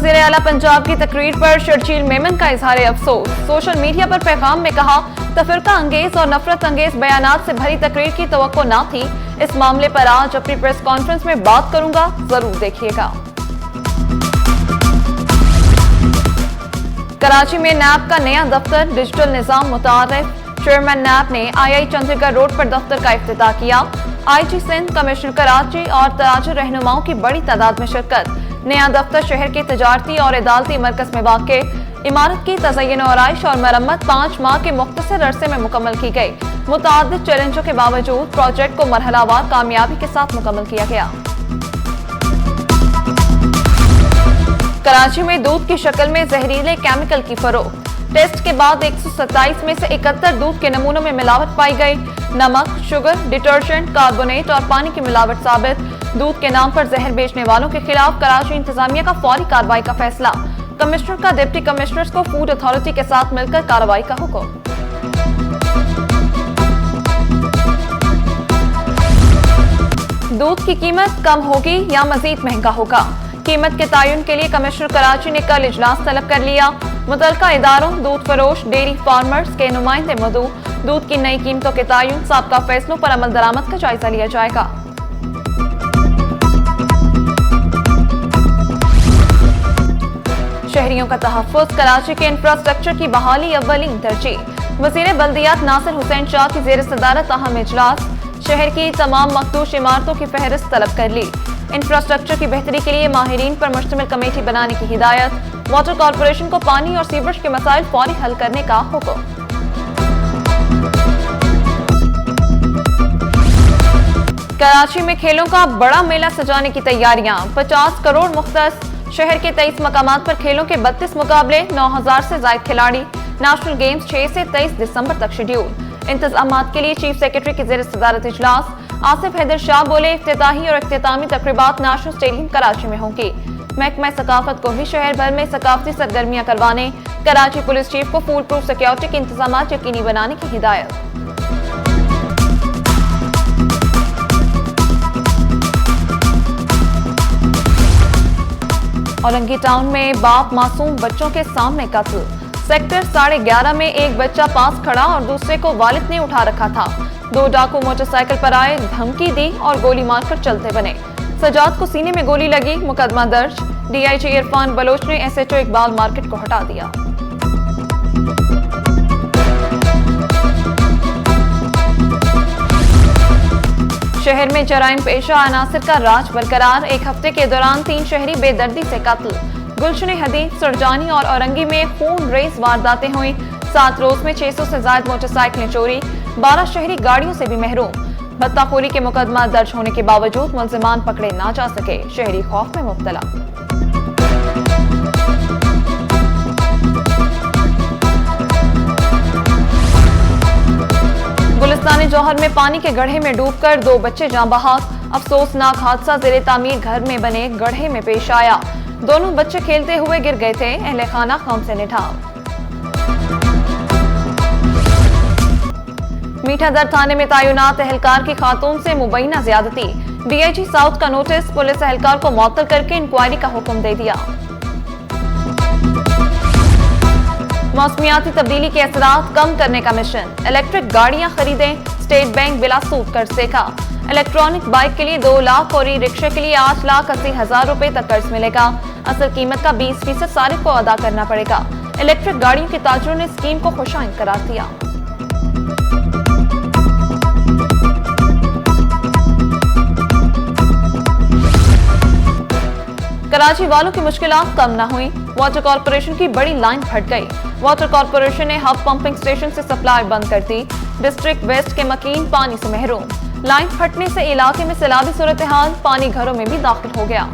वज़ीर आला पंजाब की तकरीर पर शर्जील मेमन का इजहार अफसोस। सोशल मीडिया पर पैगाम में कहा, तफरका अंगेज और नफरत अंगेज बयानात से भरी तकरीर की तवक्को न थी। इस मामले पर आज अपनी प्रेस कॉन्फ्रेंस में बात करूंगा, जरूर देखिएगा। कराची में नैब का नया दफ्तर, डिजिटल निजाम मुतारिफ। चेयरमैन नैब ने आई चंद्रगढ़ रोड पर दफ्तर का इफ्तिताह किया। IG सिंध, कमिश्नर कराची और तराजू रहनुमाओं की बड़ी तादाद में शिरकत। नया दफ्तर शहर के तजारती और अदालती मरकज में वाक़े। इमारत की तज़य्युन और आराइश और मरम्मत 5 माह के मुख्तसर अरसे में मुकम्मल की गई। मुताअद्दिद चैलेंजों के बावजूद प्रोजेक्ट को मरहलावार कामयाबी के साथ मुकम्मल किया गया। कराची में दूध की शक्ल में जहरीले केमिकल की फरोख्त। टेस्ट के बाद 127 में से 71 दूध के नमूनों में मिलावट पाई गई। नमक, शुगर, डिटर्जेंट, कार्बोनेट और पानी की मिलावट साबित। दूध के नाम पर जहर बेचने वालों के खिलाफ कराची इंतजामिया का फौरी कार्रवाई का फैसला। कमिश्नर का डिप्टी कमिश्नर्स को फूड अथॉरिटी के साथ मिलकर कार्रवाई का हुक्म। दूध की कीमत कम होगी या मजीद महंगा होगा? कीमत के तयन के लिए कमिश्नर कराची ने कल इजलास तलब कर लिया। मुतल्लिका इदारों, दूध फरोश, डेयरी फार्मर्स के नुमाइंदे मौजूद। दूध की नई कीमतों के तयन, साबका फैसलों पर अमल दरामद का जायजा लिया जाएगा। शहरियों का तहफ़्फ़ुज़, कराची के इंफ्रास्ट्रक्चर की बहाली अव्वलीन तरजीह। वज़ीर बल्दियात नासिर हुसैन शाह की ज़ेर सदारत अहम इजलास। शहर की तमाम मखदूश इमारतों की फहरिस्त तलब कर ली। इंफ्रास्ट्रक्चर की बेहतरी के लिए माहिरीन पर मुश्तमिल कमेटी बनाने की हिदायत। वाटर कॉरपोरेशन को पानी और सीवरेज के मसाइल फौरी हल करने का हुक्म। कराची में खेलों का बड़ा मेला सजाने की तैयारियां। 50 करोड़ मुख्तस। शहर के 23 मकामात पर खेलों के 32 मुकाबले, 9000 से ज्यादा खिलाड़ी। नेशनल गेम्स 6 से 23 दिसंबर तक शेड्यूल। इंतजामात के लिए चीफ सेक्रेटरी की ज़ेर सदारत इजलास। आसिफ हैदर शाह बोले, इफ्तिताही और इख्तितामी तकरीबात नेशनल स्टेडियम कराची में होंगी। महकमा सकाफत को भी शहर भर में सकाफती सरगर्मियां करवाने, कराची पुलिस चीफ को फूल प्रूफ सिक्योरिटी के इंतजाम यकीनी बनाने की हिदायत। औरंगी टाउन में बाप मासूम बच्चों के सामने कत्ल। सेक्टर 11.5 में एक बच्चा पास खड़ा और दूसरे को वालिद ने उठा रखा था। 2 डाकू मोटरसाइकिल पर आए, धमकी दी और गोली मारकर चलते बने। सजाद को सीने में गोली लगी, मुकदमा दर्ज। DIG इरफान बलोच ने SHO इकबाल मार्केट को हटा दिया। शहर में जराइम पेशा अनासिर का राज बरकरार। एक हफ्ते के दौरान 3 शहरी बेदर्दी से कत्ल। गुलशन हदीद, सुरजानी और औरंगी में खून रेस वारदातें हुई। 7 रोज में 600 से ज्यादा मोटरसाइकिलें चोरी। 12 शहरी गाड़ियों से भी महरूम। भत्ताखोरी के मुकदमा दर्ज होने के बावजूद मुल्जिमान पकड़े ना जा सके। शहरी खौफ में मुब्तला। गुलिस्तान जौहर में पानी के गड्ढे में डूबकर 2 बच्चे जाँ बहक। अफसोसनाक हादसा ज़ेरे तामीर घर में बने गड्ढे में पेश आया। दोनों बच्चे खेलते हुए गिर गए थे। अहले खाना गम से निठार। मीठादर थाने में तैनात एहलकार की खातून से मुबैना ज्यादती। DIG साउथ का नोटिस, पुलिस एहलकार को मुअत्तल करके इंक्वायरी का हुक्म दे दिया। मौसमियाती तब्दीली के असरात कम करने का मिशन। इलेक्ट्रिक गाड़ियां खरीदें, स्टेट बैंक बिला सूद कर्ज देगा। इलेक्ट्रॉनिक बाइक के लिए 2 लाख और ई रिक्शे के लिए 8,80,000 रुपए तक कर्ज मिलेगा। असल कीमत का 20% सारिफ को अदा करना पड़ेगा। इलेक्ट्रिक गाड़ियों के ताजरों ने स्कीम को खुशाइन करार दिया। कराची वालों की मुश्किलात कम न हुई। वाटर कॉरपोरेशन की बड़ी लाइन फट गई। वाटर कॉरपोरेशन ने हब पंपिंग स्टेशन से सप्लाई बंद कर दी। डिस्ट्रिक्ट वेस्ट के मकीन पानी से महरूम। लाइन फटने से इलाके में सैलाबी सूरत हाल, पानी घरों में भी दाखिल हो गया।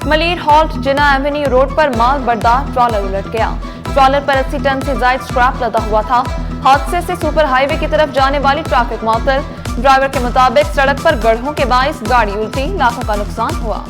मलिर हॉल्ट जिना एवेन्यू रोड पर माल बरदार ट्रॉलर उलट गया। ट्रॉलर पर 80 टन से ज्यादा स्क्रैप लदा हुआ था। हादसे से सुपर हाईवे की तरफ जाने वाली ट्रैफिक मुअत्तल। ड्राइवर के मुताबिक सड़क पर गड्ढों के बाइस गाड़ी उल्टी, लाखों का नुकसान हुआ।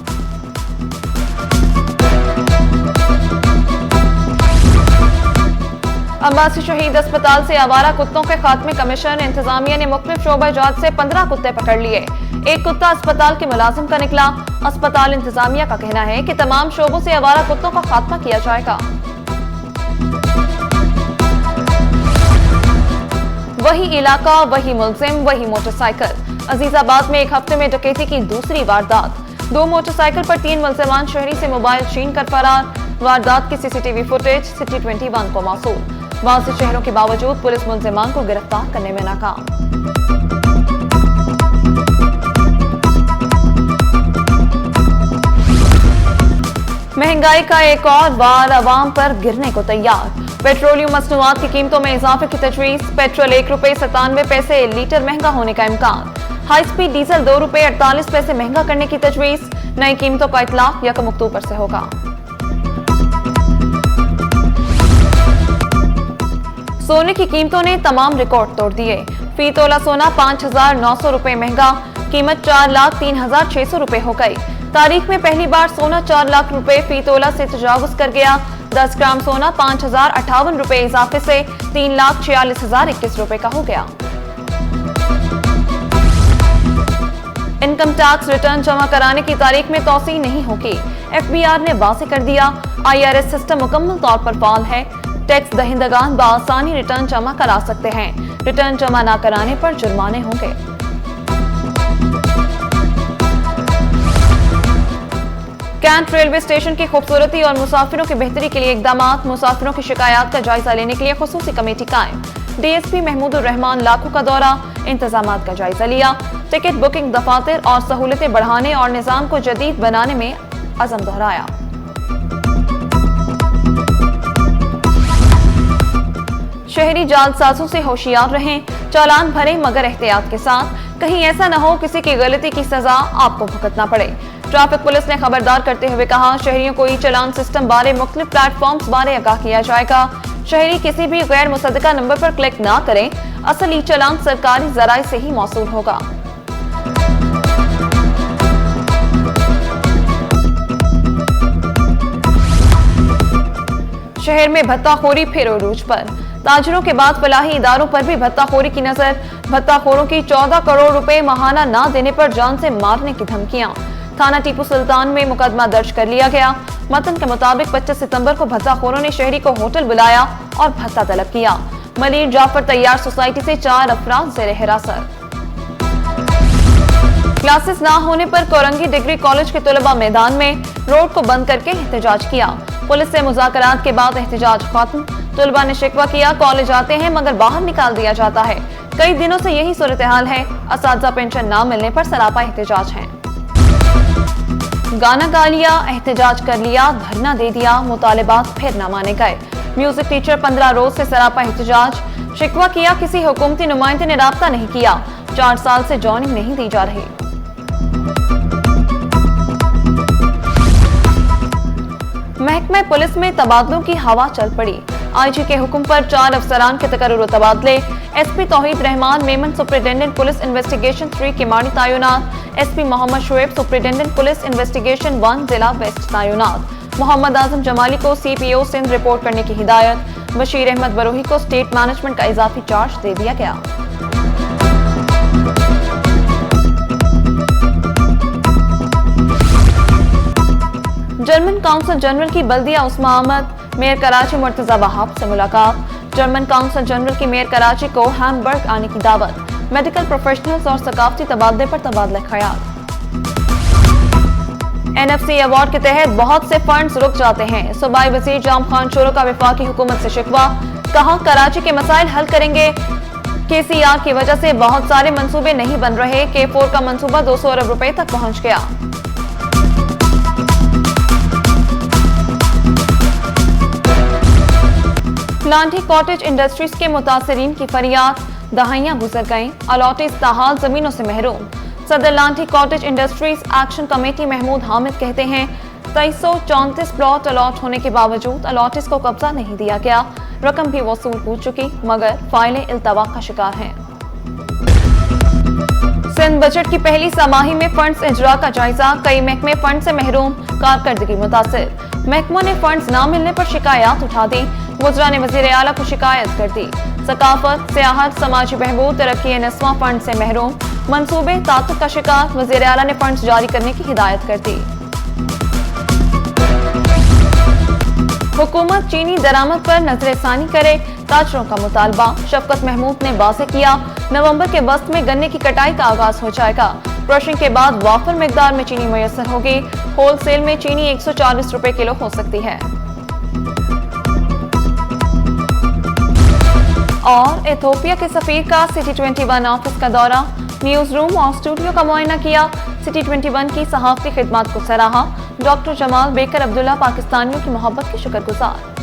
अब्बासी शहीद अस्पताल से आवारा कुत्तों के खात्मे कमीशन। इंतजामिया ने मुख्तलिफ शोबा जात से 15 कुत्ते पकड़ लिए। एक कुत्ता अस्पताल के मुलाजिम का निकला। अस्पताल इंतजामिया का कहना है कि तमाम शोबों से आवारा कुत्तों का खात्मा किया जाएगा। वही इलाका, वही मुलजिम, वही मोटरसाइकिल। अजीजाबाद में एक हफ्ते में डकैती की दूसरी वारदात। 2 मोटरसाइकिल पर 3 मुलजिमान शहरी से मोबाइल छीन कर फरार। वारदात की सीसीटीवी फुटेज सिटी 21 को मौसूल। वाज़ेह शहरों के बावजूद पुलिस मुलजिमान को गिरफ्तार करने में नाकाम। महंगाई का एक और बार अवाम पर गिरने को तैयार। पेट्रोलियम मसनूआत की कीमतों में इजाफे की तजवीज। पेट्रोल ₹1.97 लीटर महंगा होने का इम्कान। हाई स्पीड डीजल ₹2.48 महंगा करने की तजवीज। नई कीमतों का इतलाक 1 अक्टूबर से होगा। सोने की कीमतों ने तमाम रिकॉर्ड तोड़ दिए। फी तोला सोना 5,900 रुपए महंगा, कीमत 4,03,600 रुपए हो गई। तारीख में पहली बार सोना 4 लाख रुपए फी तोला से तजावुज कर गया। 10 ग्राम सोना 5,058 रुपए इजाफे से 3,46,021 रुपए का हो गया। इनकम टैक्स रिटर्न जमा कराने की तारीख में तौसीह नहीं होगी। FBR ने वाज़ेह कर दिया। IRS सिस्टम मुकम्मल तौर पर फाल है। टैक्स दहिंदगान बआसानी रिटर्न जमा करा सकते हैं। रिटर्न जमा न कराने पर जुर्माने होंगे। कैंट रेलवे स्टेशन की खूबसूरती और मुसाफिरों की बेहतरी के लिए इकदामात। मुसाफिरों की शिकायत का जायजा लेने के लिए खुसूसी कमेटी कायम। DSP महमूदुर रहमान लाखों का दौरा, इंतजामात का जायजा लिया। टिकट बुकिंग, दफातर और सहूलतें बढ़ाने और निजाम को जदीद बनाने में अज़म दोहराया। शहरी जालसाजों से होशियार रहें। चालान भरें मगर एहतियात के साथ। कहीं ऐसा न हो किसी की गलती की सजा आपको भुगतना पड़े। ट्रैफिक पुलिस ने खबरदार करते हुए कहा, शहरियों को ई चालान सिस्टम बारे मुख्तलिफ प्लेटफॉर्म्स बारे आगाह किया जाएगा। शहरी किसी भी गैर मुसद्दका नंबर पर क्लिक ना करें। असल ई चालान सरकारी जराए से ही मौसूल होगा। शहर में भत्ताखोरी फिर उरूज पर। ताजरों के बाद फलाही इदारों पर भी भत्ताखोरी की नजर। भत्ताखोरों की 14 करोड़ रुपए माहाना ना देने पर जान से मारने की धमकियां। थाना टीपू सुल्तान में मुकदमा दर्ज कर लिया गया। मतन के मुताबिक 25 सितंबर को भत्ताखोरों ने शहरी को होटल बुलाया और भत्ता तलब किया। मलिर जाफर तैयार सोसाइटी से 4 अफराद ज़ेर हिरासत। क्लासेस ना होने पर कोरंगी डिग्री कॉलेज के तलबा मैदान में, रोड को बंद करके एहतजाज किया। पुलिस से मुज़ाकरात के बाद एहतजाज खत्म। तलबा ने शिकवा किया, कॉलेज आते हैं मगर बाहर निकाल दिया जाता है। कई दिनों से यही सूरत हाल है। असातिज़ा पेंशन ना मिलने पर सरापा एहतजाज है। गाना गा लिया, एहतजाज कर लिया, धरना दे दिया, मुतालिबात फिर न माने गए। म्यूजिक टीचर 15 रोज से सरापा एहतजाज। शिकवा किया, किसी हुकूमती नुमाइंदे ने राब्ता नहीं किया। 4 साल से जॉइनिंग नहीं दी जा रही। महकमे पुलिस में तबादलों की हवा चल पड़ी। IG के हुक्म पर 4 अफसरान के तकर्रुर व तबादले। SP Tauheed Rahman Memon superintendent police investigation 3 किमानी तैनात। SP Mohammad Shoaib superintendent police investigation 1 जिला वेस्ट तैनात। मोहम्मद आजम जमाली को CPO सिंध रिपोर्ट करने की हिदायत। बशीर अहमद बरोही को स्टेट मैनेजमेंट का इजाफी चार्ज दे दिया गया। जर्मन काउंसिल जनरल की बल्दिया उस्मा अहमद, मेयर कराची मुर्तजा वहाब से मुलाकात। जर्मन काउंसिल जनरल की मेयर कराची को हैमबर्ग आने की दावत। मेडिकल प्रोफेशनल्स और सकाफती तबादले पर तबादला ख्याल। NFC अवार्ड के तहत बहुत से फंड्स रुक जाते हैं। सूबाई वजीर जाम खान चोरो का वफाकी हुकूमत से शिकवा। कहा, कराची के मसाइल हल करेंगे। KCR की वजह से बहुत सारे मंसूबे नहीं बन रहे। K4 का मंसूबा 200 अरब रुपए तक पहुंच गया। लांठी कॉटेज इंडस्ट्रीज के मुतासरीन की फरियाद। दहाइयां गुजर गईं, अलॉटेज ताहाल जमीनों से महरूम। सदर Lanthi cottage industries action committee Mahmood Hamid कहते हैं, 2334 प्लॉट अलॉट होने के बावजूद अलॉटेज को कब्जा नहीं दिया गया। रकम भी वसूल हो चुकी मगर फाइलें इल्तवा का शिकार हैं। सिंध बजट की पहली समाही में फंड्स इजरा का जायजा। कई महकमे फंड से महरूम, कारकर्दगी मुतासिर। महकमों ने फंड्स न मिलने पर शिकायत उठा दी। वज़रा ने वज़ीर आला को शिकायत कर दी। सकाफत, सियाहत, समाजी बहबूद, तरक्की नस्वा फंड से महरूम। मंसूबे ताकत का शिकार, वज़ीर आला ने फंड्स जारी करने की हिदायत कर दी। हुकूमत चीनी दरामद पर नजरसानी करे, ताजरों का मुतालबा। शफकत महमूद ने वाज़ेह किया, नवंबर के वस्त में गन्ने की कटाई का आगाज हो जाएगा। क्रशिंग के बाद वाफर मिकदार में चीनी मुयस्सर होगी। होलसेल में चीनी 140 रुपए किलो हो सकती है। और इथियोपिया के सफीर का सिटी 21 ऑफिस का दौरा, न्यूज रूम और स्टूडियो का मुआयना किया। सिटी 21 की सहाफती खिदमत को सराहा। डॉक्टर जमाल बेकर अब्दुल्ला पाकिस्तानियों की मोहब्बत के शुक्रगुजार।